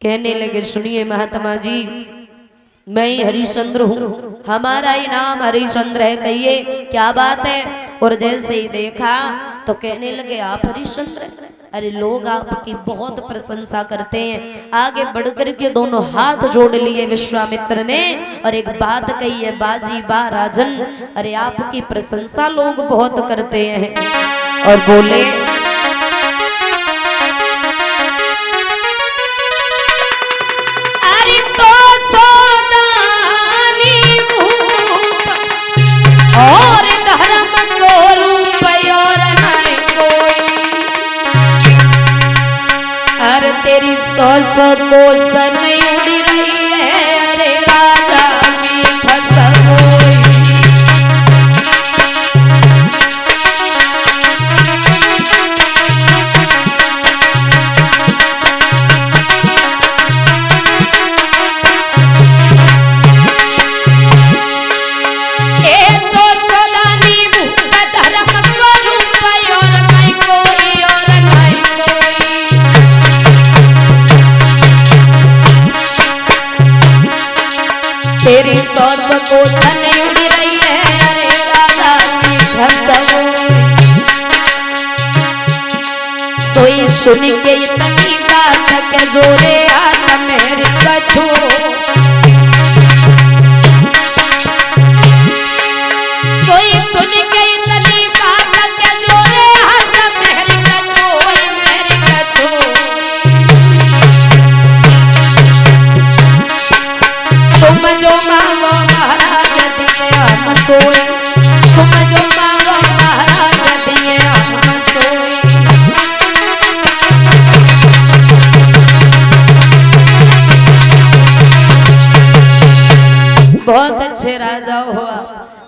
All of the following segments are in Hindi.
कहने लगे सुनिए महात्मा जी, मैं ही हरिश्चंद्र हूँ, हमारा ही नाम हरिश्चंद्र है, कहिए क्या बात है। और जैसे ही देखा तो कहने लगे आप हरिश्चंद्र हैं? अरे लोग आपकी बहुत प्रशंसा करते हैं। आगे बढ़कर के दोनों हाथ जोड़ लिए विश्वामित्र ने और एक बात कही है, बाजी बा राजन, अरे आपकी प्रशंसा लोग बहुत करते हैं। और बोले अरे तो सोदानी भूप और धर्म को रूप और नहीं कोई, अरे तेरी सौ कोस नहीं उड़ी रही है, अरे राजा की खसबोई। तेरी सौस को सन उड़ी रही है, अरे राजा की खसबोई। सोई सुन के इतनी बात के जोरे हाथ मेरी कछू, सोई सुन के इतनी बात के जोरे हाथ मेरी कछू, मेरी कछू। तुम जो मांगो महाराज दिए हम सोए, तुम जो मांगो महाराज दिए हम सोए। बहुत अच्छे राजा हो,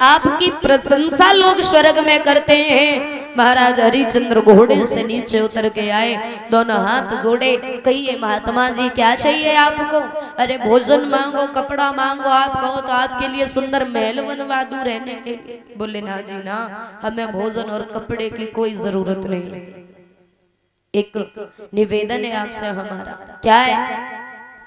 आपकी प्रशंसा लोग स्वर्ग में करते हैं। महाराज हरिश्चंद्र घोड़े से नीचे उतर के आए, दोनों हाथ जोड़े, कहिए महात्मा जी क्या चाहिए आपको? अरे भोजन मांगो, कपड़ा मांगो, आप कहो तो आपके लिए सुंदर महल बनवा दूं रहने के लिए। बोले ना जी ना, हमें भोजन और कपड़े की कोई जरूरत नहीं। एक निवेदन है आपसे हमारा, क्या है?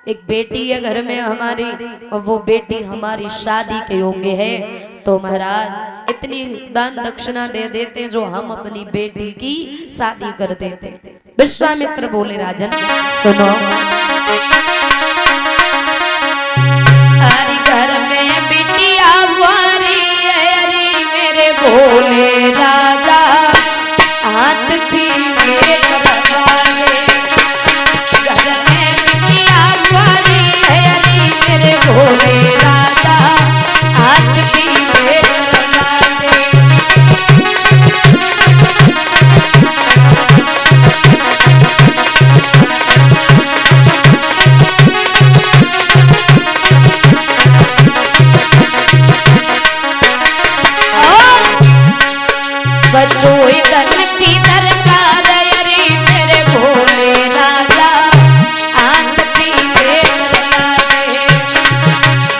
एक बेटी है घर में हमारी और वो बेटी हमारी शादी के योग्य है, तो महाराज इतनी दान दक्षिणा दे देते जो हम अपनी बेटी की शादी कर देते। विश्वामित्र बोले राजन सुनो, हमारी घर में बिटिया वारी है, अरे मेरे भोले राजा हाथ पीले करवा दे। घर में बिटिया वारी है, अरे मेरे भोले राजा हाथ पीले करवा दे। बचोई धन की दरकार, अरे मेरे भोले राजा हाथ पीले करवा दे।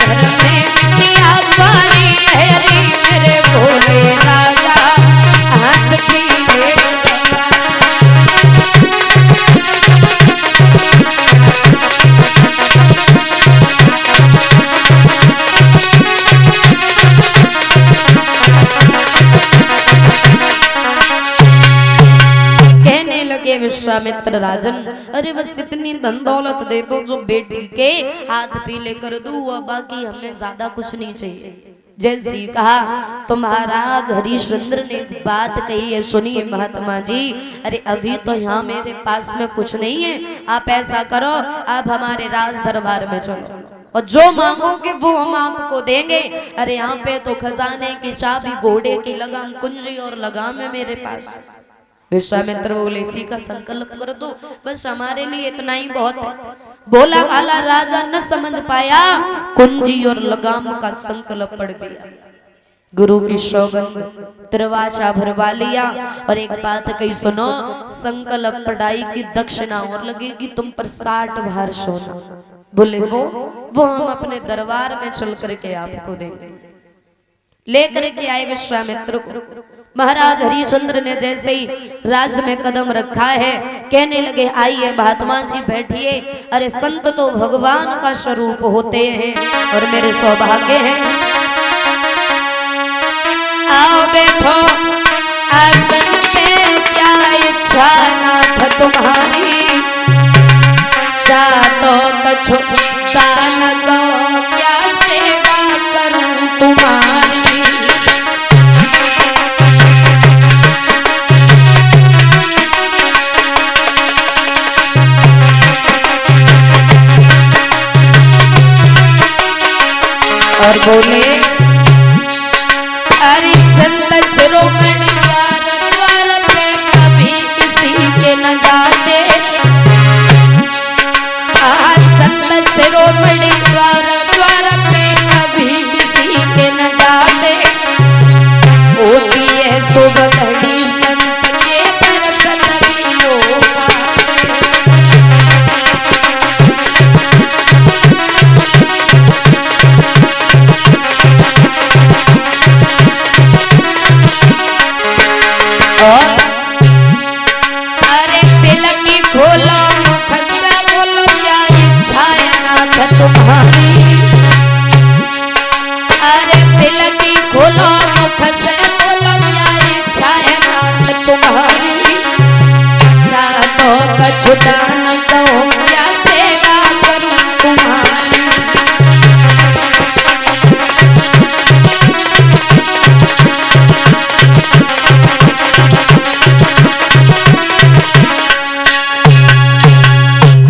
घर में बिटिया वारी है, अरे मेरे भोले राजा हाथ पीले करवा दे। विश्वामित्र राजन, अरे बस इतनी धन दौलत दे दो जो बेटी के हाथ पीले कर दूं, और बाकी हमें ज्यादा कुछ नहीं चाहिए। जैसे कहा तो महाराज हरिश्चंद्र ने बात कही है, सुनिए महात्मा जी, अरे अभी तो यहाँ मेरे पास में कुछ नहीं है, आप ऐसा करो, आप हमारे राज दरबार में चलो और जो मांगोगे वो हम आपको देंगे। अरे यहाँ पे तो खजाने की चाबी, घोड़े की लगाम, कुंजी और लगाम है मेरे पास। विश्वामित्र बोले इसी का संकल्प कर दो, बस हमारे लिए इतना ही बहुत है। बोला वाला राजा न समझ पाया, कुंजी और लगाम का संकल्प पड़ गया। गुरु की सौगंध दरवाजा भरवा लिया और एक बात कही सुनो, संकल्प पढ़ाई की दक्षिणा और लगेगी तुम पर 60 भार सोना। बोले वो हम अपने दरबार में चल करके आपको देंगे। लेकर के आए विश्वामित्र को। महाराज हरिश्चंद्र ने जैसे ही राज में कदम रखा है, कहने लगे आइए महात्मा जी बैठिए। अरे संत तो भगवान का स्वरूप होते हैं और मेरे सौभाग्य हैं। आओ बैठो आसन पे, क्या इच्छा नाथ तुम्हारी, चाहतो कछु दान दो, क्या सेवा करूं तुम्हारी। और बोले अरे संत शिरोमणि द्वार द्वार पे कभी किसी के न जाते, संत शिरोमणि द्वार द्वार पे कभी किसी के न जाते, होती है सुबह घड़ी संत के दर्शन भी हो पाते। अरे तिलक की खोलो मुख से बोलो, क्या इच्छा है नाथ तुम्हारी। अरे तिलक की खोलो मुख से बोलो, क्या इच्छा है नाथ तुम्हारी। चाहो कछु दान दो, क्या सेवा करूं तुम्हारी।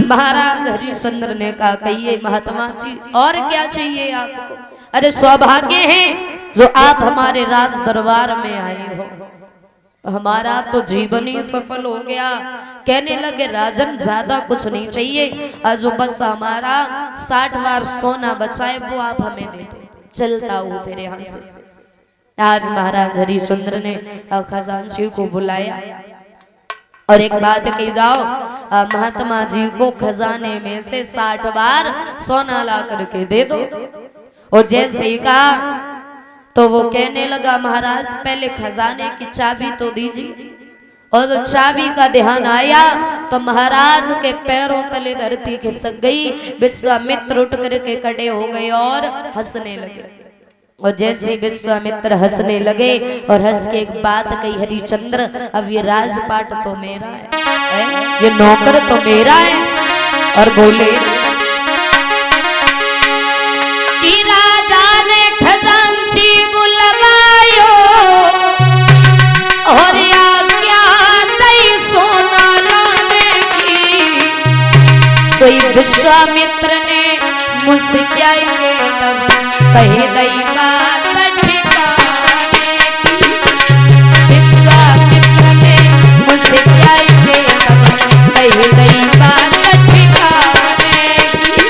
महाराज हरिश्चंद्र ने कहा कहिए महात्मा जी और क्या चाहिए आपको। अरे सौभाग्य है जो आप हमारे राज दरबार में आए हो, हमारा तो जीवन ही सफल हो गया। कहने लगे राजन ज्यादा कुछ नहीं चाहिए, आज बस हमारा 60 बार सोना बचाए वो आप हमें दे दो, चलता हूँ फिर यहाँ से। आज महाराज हरिश्चंद्र ने खजांची को बुलाया और एक बात कही जाओ, महात्मा जी को खजाने में से 60 बार सोना ला करके दे दो। और जैसे ही कहा तो वो कहने लगा महाराज पहले खजाने की चाबी तो दीजिए। और तो चाबी का ध्यान आया तो महाराज के पैरों तले धरती खिसक गई। विश्वामित्र उठ करके खड़े हो गए और हंसने लगे। और जैसे विश्वामित्र हंसने लगे और हंस के एक बात कही, हरिश्चंद्र अब ये राजपाट तो मेरा है, ये नौकर तो मेरा है। और बोले कि राजा ने खजांची बुलवायो और आज्ञा दई सोना लाने की। सोई विश्वामित्र ने मुझसे क्या तब कहे दई बात ठिकाने की। विश्वामित्र ने मुझसे क्या तब कहे दई बात ठिकाने की।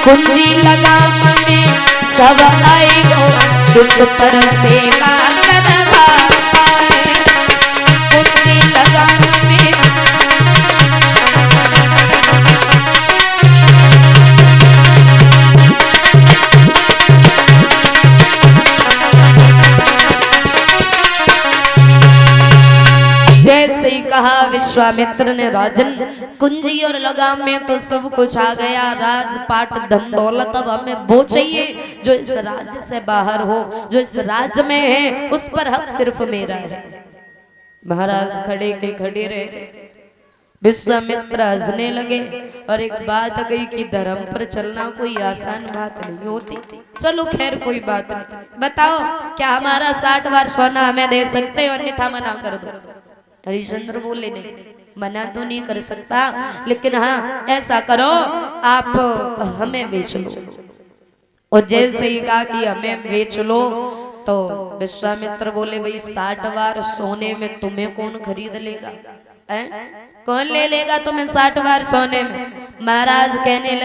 कुंजी लगाम में सब आएगो, उस पर सेवा करवा है। कुंजी लगाम में जैसे ही कहा विश्वामित्र ने राजन कुंजी और लगाम में तो सब कुछ आ गया, राजपाट धन दौलत अब हमें वो चाहिए जो इस राज्य से बाहर हो, जो इस राज्य में है उस पर हक सिर्फ मेरा है। महाराज खड़े के खड़े रह गए। विश्वामित्र हंसने लगे और एक बात कही कि धर्म पर चलना कोई आसान बात नहीं होती। चलो खैर कोई बात नहीं, बताओ क्या हमारा 60 बार सोना हमें दे सकते हो, अन्यथा मना कर दो। हरिश्चंद्र बोले नहीं, मना तो नहीं कर सकता, लेकिन हाँ ऐसा करो आप हमें बेच लो। और जैसे ही कहा कि हमें बेच लो तो विश्वामित्र बोले भाई 60 बार सोने में तुम्हें कौन खरीद लेगा। कौन ले लेगा तुम्हें 60 बार सोने में? महाराज कहने लगे